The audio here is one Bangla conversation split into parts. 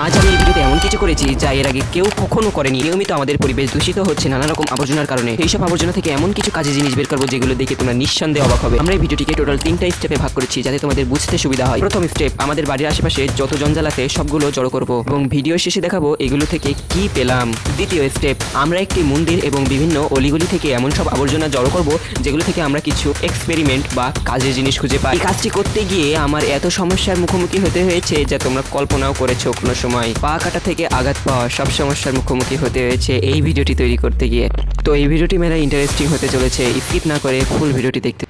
আজ আমি এই ভিডিওতে এমন কিছু করেছি যা এর আগে কেউ কখনো করেনি। নিয়মিত আমাদের পরিবেশ দূষিত হচ্ছে নানা রকম আবর্জনার কারণে। এইসব আবর্জনা থেকে এমন কিছু কাজে জিনিস বের করবো যেগুলো দেখে তোমরা নিঃসন্দেহে অবাক হবে। আমরা এই ভিডিওটিকে টোটাল 3টা স্টেপে ভাগ করেছি যাতে তোমাদের বুঝতে সুবিধা হয়। প্রথম স্টেপ, আমাদের বাড়ির আশেপাশে যত জঞ্জাল আছে সবগুলো জড়ো করবো এবং ভিডিও শেষে দেখাবো এগুলো থেকে কি পেলাম। দ্বিতীয় স্টেপ, আমরা একটি মন্দির এবং বিভিন্ন অলিগলি থেকে এমন সব আবর্জনা জড়ো করবো যেগুলো থেকে আমরা কিছু এক্সপেরিমেন্ট বা কাজের জিনিস খুঁজে পাই। এই কাজটি করতে গিয়ে আমার এত সমস্যার মুখোমুখি হতে হয়েছে যা তোমরা কল্পনাও করেছো কোনো সময়। পা কাটা থেকে আঘাত পাওয়া সব সমস্যার মুখোমুখি হতে হয়েছে এই ভিডিওটি তৈরি করতে গিয়ে। তো এই ভিডিওটি মেলা ইন্টারেস্টিং হতে চলেছে, স্কিপ না করে ফুল ভিডিওটি দেখতে।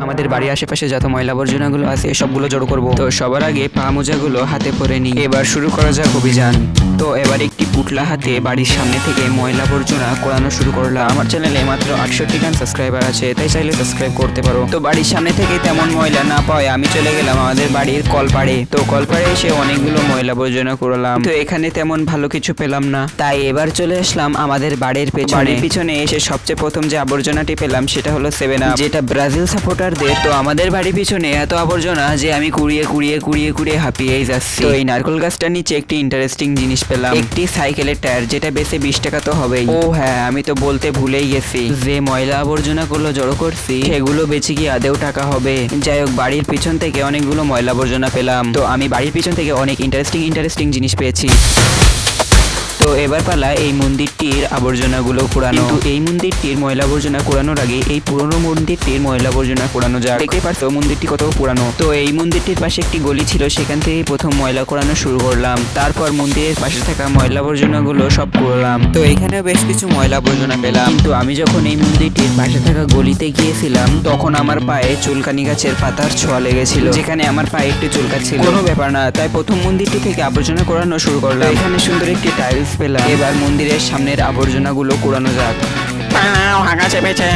আমাদের বাড়ির আশেপাশে যত ময়লা আবর্জনাগুলো আছে সবগুলো জড়ো করব। তো সবার আগে পা মোজাগুলো হাতে পরে নিই। এবার শুরু করা যাক অভিযান। তো এবার একটি পুটলা হাতে বাড়ির সামনে থেকে ময়লা আবর্জনা কোড়ানো শুরু করলাম। আমার চ্যানেলে মাত্র 68 গান সাবস্ক্রাইবার আছে, তাই চাইলে সাবস্ক্রাইব করতে পারো। তো বাড়ির সামনে থেকে তেমন ময়লা না পাওয়ায় আমি চলে গেলাম আমাদের বাড়ির কলপাড়ে। তো কলপাড়ে এসে অনেকগুলো ময়লা আবর্জনা কুড়ালাম। তো এখানে তেমন ভালো কিছু পেলাম না, তাই এবার চলে আসলাম আমাদের বাড়ির পেছনে। বাড়ির পিছনে এসে সবচেয়ে প্রথম যে আবর্জনাটি পেলাম সেটা হলো 7 আপ, যেটা ব্রাজিল সাপোর্টারদের। তো আমাদের বাড়ির পিছনে এত আবর্জনা যে আমি কুড়িয়ে কুড়িয়ে কুড়িয়ে কুড়িয়ে হাঁপিয়েই যাচ্ছি। তো এই নারকেল গাছটার নিচে একটি ইন্টারেস্টিং জিনিস পেলাম, একটি সাইকেলের টায়ার, যেটা বেশি 20 টাকা তো হবেই। ও হ্যাঁ, আমি তো বলতে ভুলেই গেছি, যে ময়লা আবর্জনাগুলো জড়ো করছি সেগুলো বেচে কি আদেও টাকা হবে? যাই হোক, বাড়ির পিছন থেকে অনেকগুলো ময়লা আবর্জনা পেলাম। তো আমি বাড়ির পিছন থেকে অনেক ইন্টারেস্টিং জিনিস পেয়েছি। তো এবার পালা এই মন্দিরটির আবর্জনাগুলো কুড়ানো। কিন্তু এই মন্দিরটির ময়লা আবর্জনা কুড়ানোর আগে এই পুরনো মন্দিরটির ময়লা আবর্জনা কুড়ানো যাক। দেখতে পারছো মন্দিরটি কত পুরানো। তো এই মন্দিরটির পাশে একটি গলি ছিল, সেখান থেকে প্রথম ময়লা কুড়ানো শুরু করলাম। তারপর মন্দিরের পাশে থাকা ময়লা আবর্জনাগুলো সব কুড়ালাম। তো এখানে বেশ কিছু ময়লা আবর্জনা পেলাম। কিন্তু আমি যখন এই মন্দিরটির পাশে থাকা গলিতে গিয়েছিলাম তখন আমার পায়ে চুলকানি গাছের পাতার ছোঁয়া লেগেছিল, যেখানে আমার পায়ে একটু চুলকাচ্ছিল। কোনো ব্যাপার না, তাই প্রথম মন্দিরটি থেকে আবর্জনা কুড়ানো শুরু করলাম। এখানে সুন্দর একটি টাইলস পেলাম। এবার মন্দিরের সামনের আবর্জনাগুলো কুড়ানো যাক। ভাঙা চেপেছে।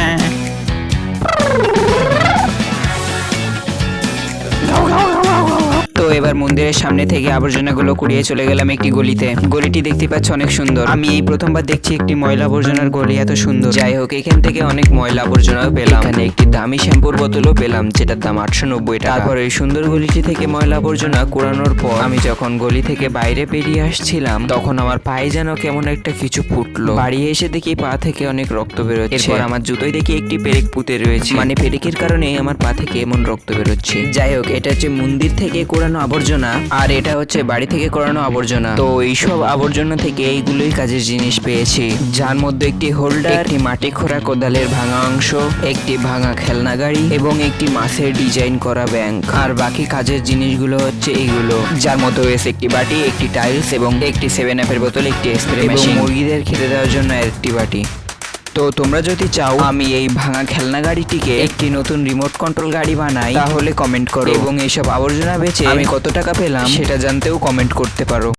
তো এবার মন্দিরের সামনে থেকে আবর্জনাগুলো কুড়িয়ে চলে গেলাম একটি গলিতে। গলিটি দেখতে পাচ্ছ অনেক সুন্দর। আমি এই প্রথমবার দেখছি একটি ময়লা আবর্জনার গলি এত সুন্দর। যাই হোক, এখান থেকে অনেক ময়লা আবর্জনাও পেলাম। এখানে একটি দামি শ্যাম্পুর বোতলও পেলাম, যেটার দাম 890 টাকা। তারপর এই সুন্দর গলিটি থেকে ময়লা আবর্জনা কুড়ানোর পর আমি যখন গলি থেকে বাইরে বেরিয়ে আসছিলাম তখন আমার পায়ে যেন কেমন একটা কিছু ফুটলো। বাড়ি এসে দেখি পা থেকে অনেক রক্ত বেরোচ্ছে। এরপর আমার জুতোয় দেখি একটি পেরেক পুঁতে রয়েছে, মানে পেরেকের কারণে আমার পা থেকে এমন রক্ত বেরোচ্ছে। যাই হোক, এটা হচ্ছে মন্দির থেকে কুড়ানো আবর্জনা আর এটা হচ্ছে বাড়ি থেকে করানো আবর্জনা। তো এইসব আবর্জনা থেকে এইগুলোই কাজের জিনিস পেয়েছি, যার মধ্যে একটি হোল্ডার, একটি মাটি খোঁড়া কোদালের ভাঙা অংশ, একটি ভাঙা খেলনা গাড়ি এবং একটি মাছের ডিজাইন করা ব্যাংক। আর বাকি কাজের জিনিসগুলো হচ্ছে এইগুলো, যার মধ্যে রয়েছে একটি বাটি, একটি টাইলস এবং একটি 7 আপের বোতল, একটি স্প্রে মেশিন, মুরগিদের খেতে দেওয়ার জন্য একটি বাটি। তো তোমরা যদি চাও আমি এই ভাঙা খেলনা গাড়িটিকে একটি নতুন রিমোট কন্ট্রোল গাড়ি বানাই তাহলে কমেন্ট করো, এবং এইসব আবর্জনা বেচে আমি কত টাকা পেলাম সেটা জানতেও কমেন্ট করতে পারো।